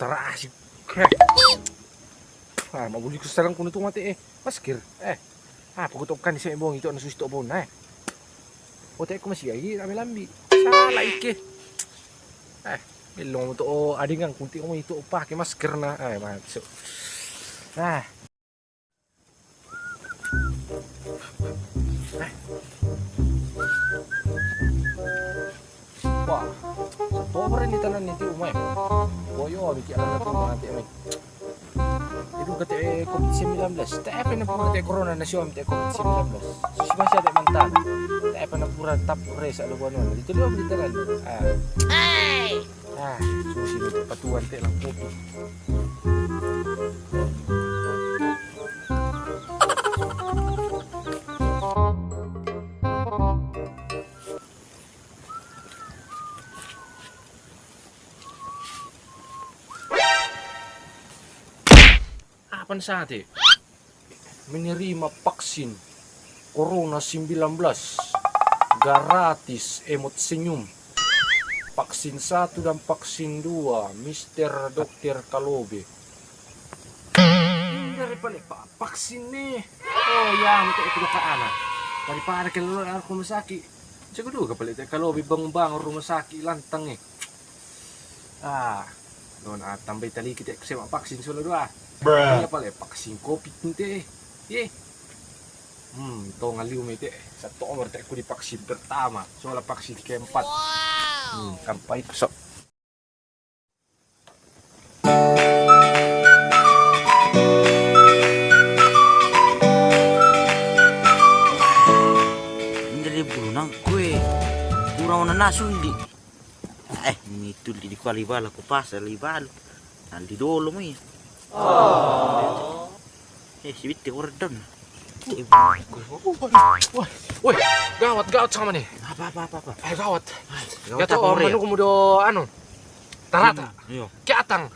Terasik. Mabuli ko sarang kuno itong mati maskir. Pagutupkan sa ibong ito, nasusi ito bon o tayo ko masigay, lambi. Salah ike. Bilong mo ito adingan, kunti mo ito pakai masker na. Maso. Wah, pobre ni tanan niti umay. Boyo, biki alam na ito mga ati. Itu kata COVID-19, tak apa nak pura tak corona na siya tak COVID-19. Susah siya tak mantan. Tak apa nak pura tap res alu buanon. Itu dia berita kan. Susi patuan tak lang kopi. Apaan sate? Menerima vaksin Corona 19 gratis emot senyum. Vaksin 1 dan vaksin 2 Mister Dokter Kalobe. Dari balik vaksin nih. Oh ya, minta itu ke anak. Daripada keluar rumah sakit. Jago dulu kepala itu Kalobe bangun rumah sakit lantang nih. Doon tambay tali kita sewa vaksin solo dua. Kaya pala vaksin COVID nite. Ito ngaliw mo ite. Sa toong ko di vaksin pertama. Soalnya vaksin keempat. Kampay ko so. Hindi bulunang kue. Kurang na nasundi. Mituli di kualibala ko pasa libalo. Naldi dolo mo eh. Si Bitti ordon. Woi, gawat sama nih. Apa. Gawat. Gato manu kumudo anu. Tarata. Iyo. Kiatang.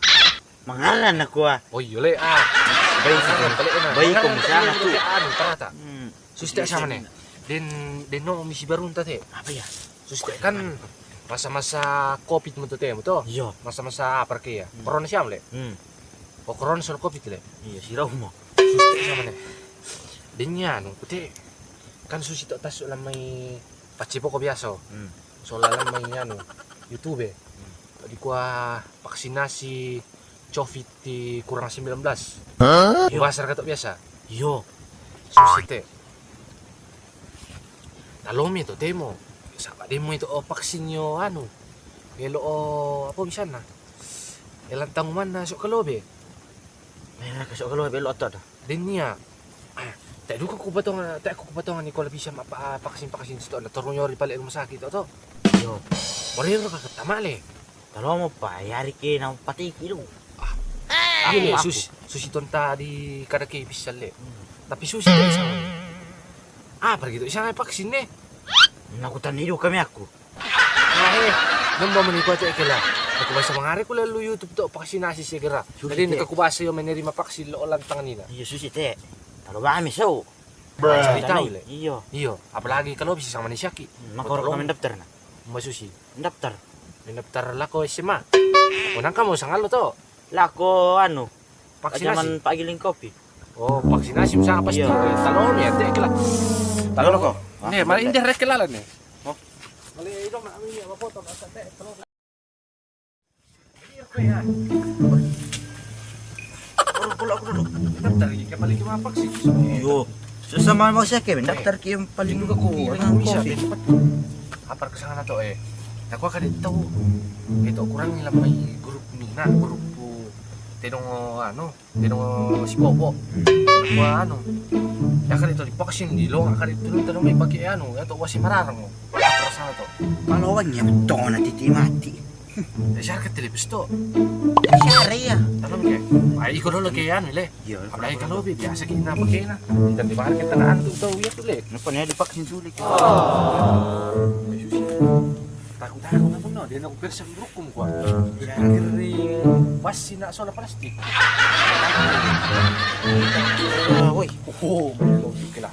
Mangalan ako Oh iya le Baik ko sana tu. Anu tarata. Susta sama nih. Den no misi baru tadi. Apa ya? Susta kan masa-masa COVID mo to. Iya. Masa-masa apa ke ya? Corona siam le. O corona soal COVID le. Iya siraw mo. Susta sama nih. Denya no puti kan susi tok tas lamay pacipo ko biasa. Soalnya lamay anu YouTube. Di kuah vaksinasi COVID di kurang 19. Bahasa katok biasa. Iya. Susi te. Talomi to demo. Saka demo itu vaksinyo anu. Elo apa bisa na? Elantang man na sok kalobe. Mereka sok kalau belok atau dah. Denya. Tak duka ko patongan ni kalau bisa vaksin sto na turunyo ri pala rumah sakit to. Yo. Morero ka tamale. Kalau mau bayar ke nang pati kilo. Ini susi tonta di kadake bisa le. Tapi susi dari sana. Pergi itu isang vaksin ne. Nakutan hidup kami aku. Namba menikot kila. Aku basa mangari ko lalu YouTube to vaksinasi segera. Jadi nakakubasa yo menerima vaksin lo lantang nila. Iya susi te. Kalau kami so. Cerita le. Iyo. Apalagi kalau bisa sama ni Syaki. Makoro kami daftar na. Masusi. Daftar. Daftar lako SMA. Unang ka mo sangal lo to. Lako ano. Vaksinasi. Pajaman pagiling kopi. Oh, vaksinasi misalnya pasti talon ya teh kila. Talon ko. Nih, malah indah rek kelalan nih. Oh. Malah idong nak ambil apa foto asa teh talon. daftar lagi kayak paling cuma vaksin. Yo. Sesama mo siya Kevin, daftar kayo yung paling Juga ko, bilang ano bisa, coffee. dapat apar ke sana to Nakuha ka dito. Ito, kurang nila may grup ni na, grup po. Tinong si Bobo. Nakuha ya ka dito, di vaksin, di lo nga ka dito, tanong may pagi ito wasi mararang mo. Apar sana to. Palawan niya, ito ko natitimati. Siya ka telebis to. Siya ya. Tanong kayo, ay ikaw na lagi le. Yo, Apalagi ka lobi, biasa kita pakai na. Dan di ba kita naan to ya to le. Ano pa niya, di vaksin sulit. Takut-takut ako no, dia nak bersam hukum gua. Kiri pas sina soal plastik. Woi. Belum kila.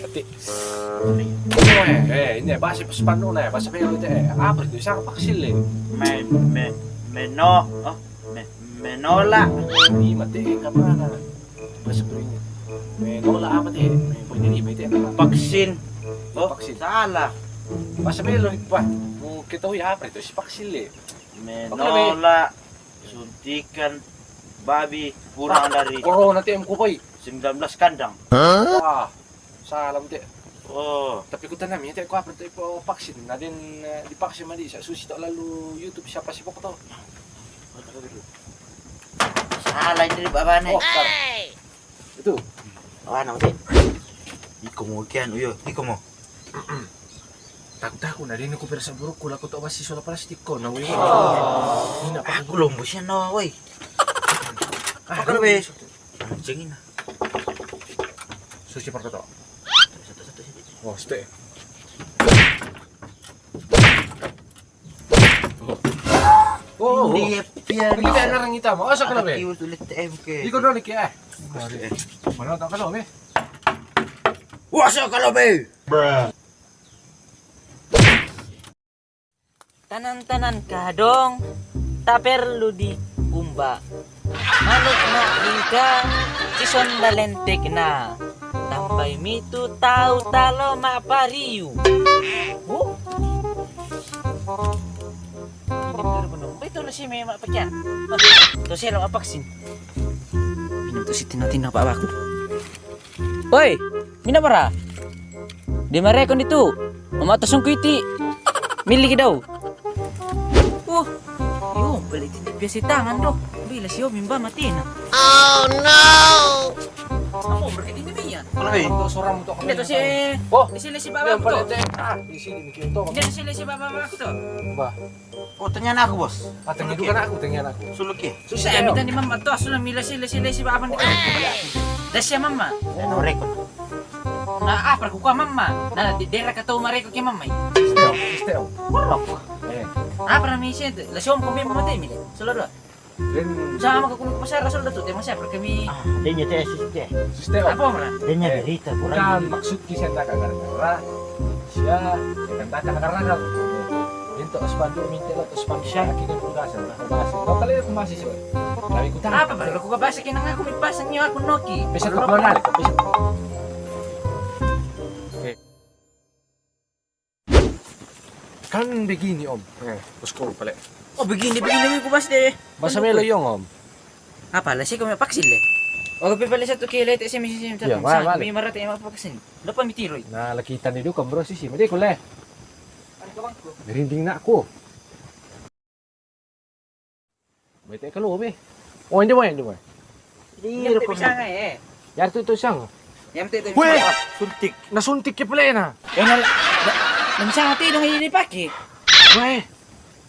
Ati. Ini basi pas panu na, basi pelo ite. Apa itu sang vaksin le? Menola. Di mati ka mana? Basi pring. Menola apa teh? Punya di mati apa? Vaksin. Oh, Vaksin. salah. Basi pelo pa. Mau kita ya apa itu si vaksin le? Menola. Suntikan babi kurang dari Corona TM ko boy. 19 kandang. Wah. Salam teh. Oh, Tapi ko tanam ya, ko apa itu vaksin. Na din dipaksin mali sa susi to lalu YouTube siapa sih pokok to. salah ini di bawah nih. Oh, itu. Ano din? Iko mo kian, uyo. Iko mo. Takut na din ko pero sa buruk ko to basi sola plastik ko na wi. Hina pa Aku lombos yan na, way. Apa ka be? Anjingin na. Susi pa to. Oh, stay. Oh, Hindi yan. hindi ka narang kita mo. Asa ka na be? Akiwas ulit MK. Di ko dali kaya. Mana ta ka lo be? Wasa ka labi! Tanan-tanan ka dong, tak perlu diumba. Manuk na hingga, sison dalentek na. Tambay mitu tahu talo mapariu. Oh? Ini bener bener. Betul sih memang pecah. Tuh saya lo vaksin. Minum tuh si tina-tina pak aku. Oi, mina para? Di marekon itu, mematos ang kuiti. Milih daw. Yun, balik din biasa tangan doh. Bila siya mimba mati na. Oh no! Ako, berkait din niya. Ano be? To soram to Hindi to si... Oh, Di sila si Yang baba ko pala to. di sini mikir to. Hindi na sila si baba ko to. Ba, Oh, tanya na ako, boss. atang itu kan aku tanya aku. Sulok eh. Susah ya, minta ni mama to. Aso na mila sila si baba ko. Dah siya mama. Ano, rekod. Na apa ko ka mama. Na dera ka to mareko kay mama. Steo. Warok. Eh, Apa na mi siya? Lasyon ko mi mama mi. Solo do. dan Sama ka kuno pasara solo do. Tema siya kami. Dia niya tayo siya. Steo. Apa mara? Dia niya Eh, berita. Bukan maksud kisah tak karena siya kan tak karena kan. Itu aspandu minta lo aspandu siya kita pugasa. Kau kali aku masih sih. Tapi ku tahu. Apa ba? Ko ka basa kinang ako mi pasan niyo ako noki. Bisa kau benar, bisa. Kan begini om. Usko pala. Oh, begini ko bas de. Basta may layong om. Apa lah sih kami vaksin le? Oh, pipili sa tukile te si misi Yeah, wala. May marate yung vaksin. Lupa mi tiroy. Na lakitan ni Duka bro sisi. Madi ko le. Ano ka bangko? Merinding na ako. May tayo ka loob eh. Oh, hindi mo. Iya, te bisa nga eh. Yar to siyang. Yang te te. Weh! Suntik. Nasuntik ka pala na. Eh na bisa nga te nang hindi paki. Weh!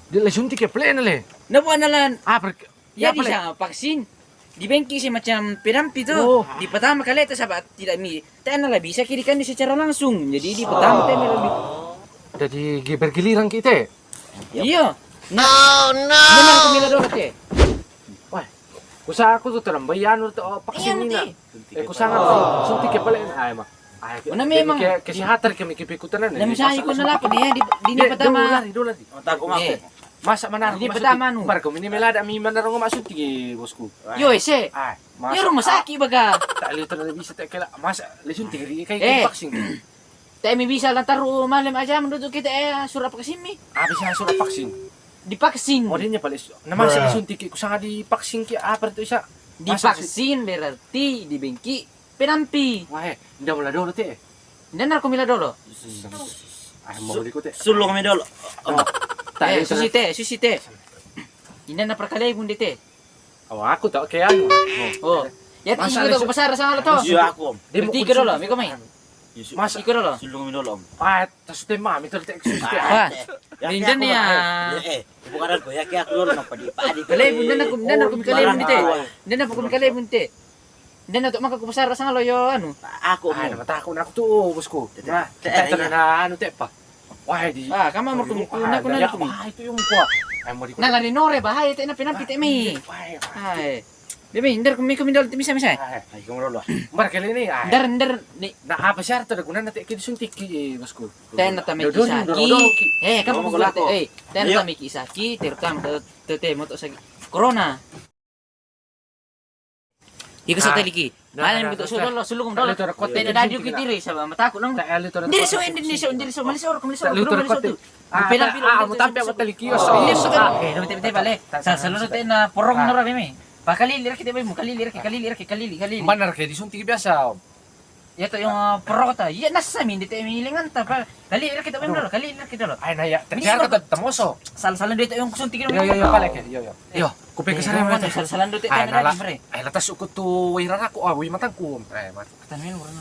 Di la suntik ka pala na le. Nabuan na lan. Ah, per... Ya bisa vaksin. Di bengki si macam pirampi to. Oh. Di pertama kali itu sahabat tidak mi. Tayo na lah bisa kirikan di secara langsung. Jadi di pertama tayo meron. Jadi bergiliran kita eh. Iya. Oh no. Mana ko mila do te? Weh! Kusa ako to tarambayan to vaksin Iya na. te. Kusa nga suntik ka pala na. Ay ma. Ay, Una memang. kesehatan kami kipikutan na. Na misahi ko na lapan ya di ni pertama. Dulari. Tago mo ako. Masa mana Hindi pertama nu. Bar ko minimela da mi manarong masuk tigi bosku. Yo ese. Ay, Yo rumah sakit baga. Tak lito na bisa tak kala masa lesun tigi kay Eh. vaksin. Tayo may bisa lang taro malam aja menurut kita surat vaksin mi. Abi sa surat vaksin. Divaksin. O din niya pala. Naman sa lesun tigi ko sa di vaksin ki apa to isa. Divaksin berarti dibengki penampi. Wah, hindi wala dolo te. Hindi na kumila dolo. Ay, mahuli ko te. Sulong kami dolo. Eh, susite. Hindi na perkalay bundi te. Ako tao kaya ano. Oh. Yat Masa ito ko pasara sa ngalo to. Siya ako. Berarti ka dolo, may kamay. Mas Ikaw dolo. sulong kami dolo. Ah, tas te mami to te existe. Ah. Hindi niya. Bukan ko ya kaya ako dolo nang padi-padi. Kalay bundi na kumikalay bundi te. Hindi na kumikalay bundi te. Hindi na to makakupasara sa ngalo yo ano. Ako Ay, mo. namatako na ako to, boss ko. Tete, Ito na ano te pa. Wah, di. Ah, kama mo kumikuna ko na kumi. Ah, ito yung kwa. Ay, mo di ko. Nalarinore bahay te na pinampite mi. Ay. Demi, ndar kumi dolo misa. Ay, kamu dolo. Markali ni. Ay. Ndar ni Naapa siya ito, nagunan natin kisuntik boss ko. Ten na tamay kisaki. Kamu gulate. Ten na tamay kisaki, terkam te mo to sa corona. Iko sa taliki. Alam mo to sulong dolo. Ten na dadyo kitiri sa matako nang. Hindi so malis or kumalis or. Mo tampi ako talikiyos. Te bale. Sa salunod te na porong na ra mi. Pakalilir kita mo, kalili. Manar kay di suntik biasa. Ito yung porok ta. Yan nasa amin dito milingan ta. Kalili kita mo dolo, kalili kita dolo. Ay naya, terjara ka tamoso. Sal-salan dito yung suntik mo. Yo pala kay. Yo. Kupay ka sa rin. Sal-salan dito Ay, tayo na libre. Ay latas ukot to way rara ko. Way matang ko. Ay, Tanmin mo rin.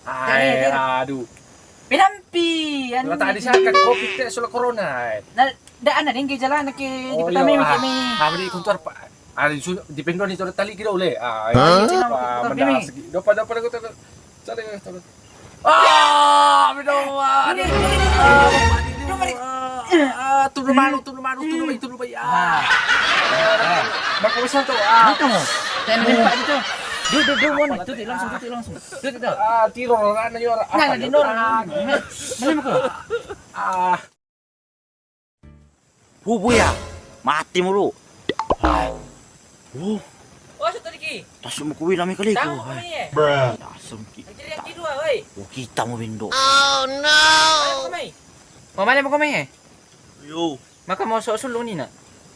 Ay, aduh. Pinampi! Wala tadi siya kag COVID te sula corona. Daan na din kay jalan na kay di pa tami kami. Kami di kuntor pa. Ari dependo ni to tali kita ule. Ay, do pa ko to. Sali to. Ah, bidawa. Tulo mano. Baka bisa to. Dito mo. Tayo na pa dito. Do mo na. Tuti langsung. Dito. Tiro na yora. Nala di nora. Mali mo ko. Buya. Mati mo ro. Oh, sa taliki. Tas mo kuwi lami kali ko. Tama kami eh. Tasam ki. Jadi yang kedua, oi. Kita mo bindo. Mali mo kami eh. Yo. Maka mau sulong ni na.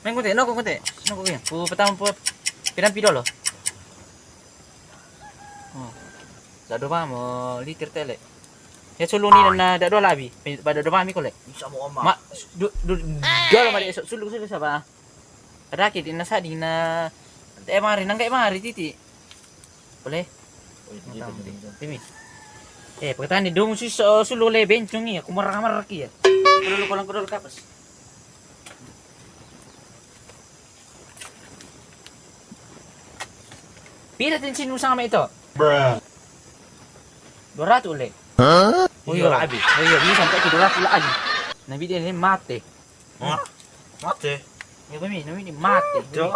Main konti, no konti. No konti. Pu petang pu pinampi dolo. Oh. Dado ba mo liter tele. Ya sulong ni na dado labi. Pada do mami ko le. Bisa mo ama. Dolo mali sulong sa ba. Ada kit na sa di na mari nang mari titi. Boleh? Pimi. Pagkatan ni dong si sulong le bencong ni. Aku marah-marah ki ya. Kulang kodol kapas. Pila din sinusang kami ito? 200 ulit. Huh? Uyo, abi. Uyo, bisa sampai ke 200 lagi. Nabi dia ni mate. Mati. Ya kami, nabi ni mate. Jo.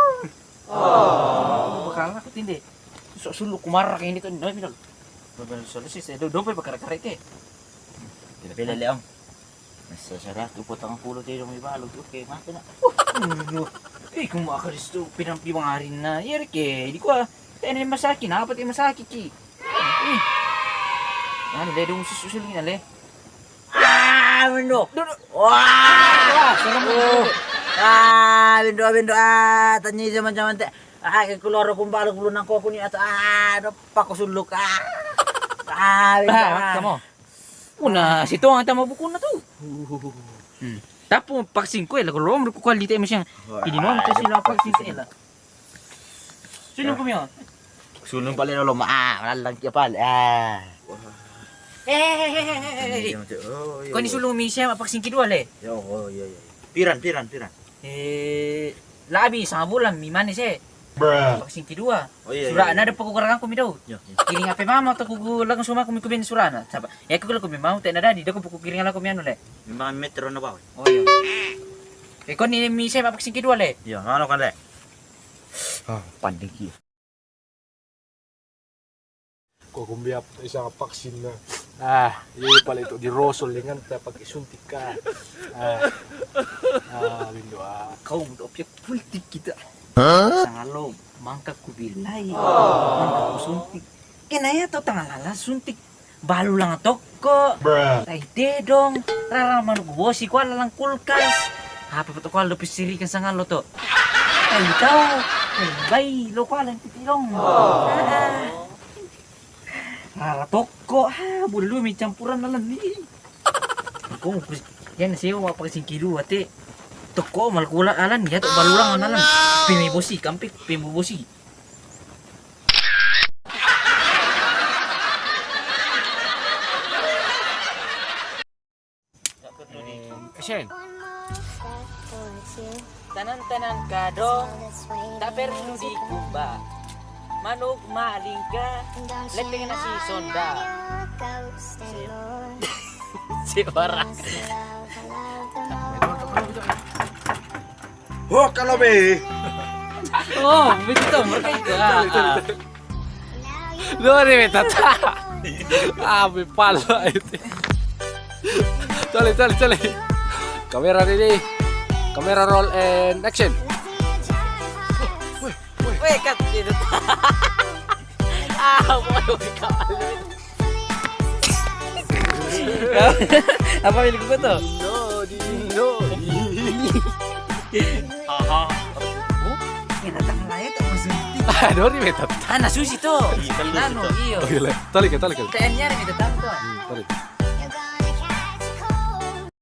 Bakal aku tinde. Sok sulu kumarah kayak ini tuh, nabi dong. Berbeda solusi, saya dompet bakar-bakar itu. Pila leong. Nasa sarap tu potong pulo tayo may balog. Okay, mati na. Kung makakalis to, pinampi mga harin na. Yari ke, di ko tayo na masaki, nakapat yung masaki ki. Ano, le, doon sususulin na, le. Bindo. Wah. Bindo. Tanya zaman-zaman teh. Keluar kong balog belum nangko aku ni atau dapat ko suluk. Kamu. Una, situ ang tama buku na to. Tapos vaksin ko lagu lom ko quality mo siyang pininom to sila vaksin sa ila. Sino ko miyo? Sulung pala lo malalang kia pala. Kau ni sulung mi siya vaksin kedua le. Yo. Piran. Labi sa bulan mi manis vaksin kedua. Surah na ada pagkukurangan ko mi daw. Kiring ape mama to kugulang suma ko mi kubin surah na. Saba. Ya ko ko mi mau te na dadi dako pagkukiring ala ko mi anu le. Mga metro na ba? Oh yo. Kau ni mi siya vaksin kedua le. Yo, ano kan le? Pandai kia. Kung biya isang vaksin na. Yun pala ito, di rosol lingan ta pag isuntik ka. Bindo Kau untuk objek politik kita. Sangalom. Mangka ku bilay. Mangka ku suntik. Kenaya to tanggal lalas suntik. Balu lang toko. Tay dedong. Raraman ko si ko lang kulkas. Apa pa to ko lebih sirikan sa ngalo to. Tay tao. Bay, lokalan titilong. Toko, bulu may campuran na lang ni. Kung yan siya mapagsin kilo ate. Toko malkula alan ya to balulang na lang. Pimibosi, kampik pimibosi. Action. Tanan-tanan ka dong, tak perlu digumba. Manug maling ka, leteng na si Sonda. Si orang. Oh, kalau be. Oh, begitu mereka itu. Dori metata. Abi pala itu. Cale. Kamera ready. Kamera roll and action. Weh, kat itu. Boy, kalah. Apa milik gue tuh? No. Ini datang lain tuh berhenti. Dori metata. Susi tuh. Nano, iyo. Tali ka. Kayaknya ini datang tuh. Tali.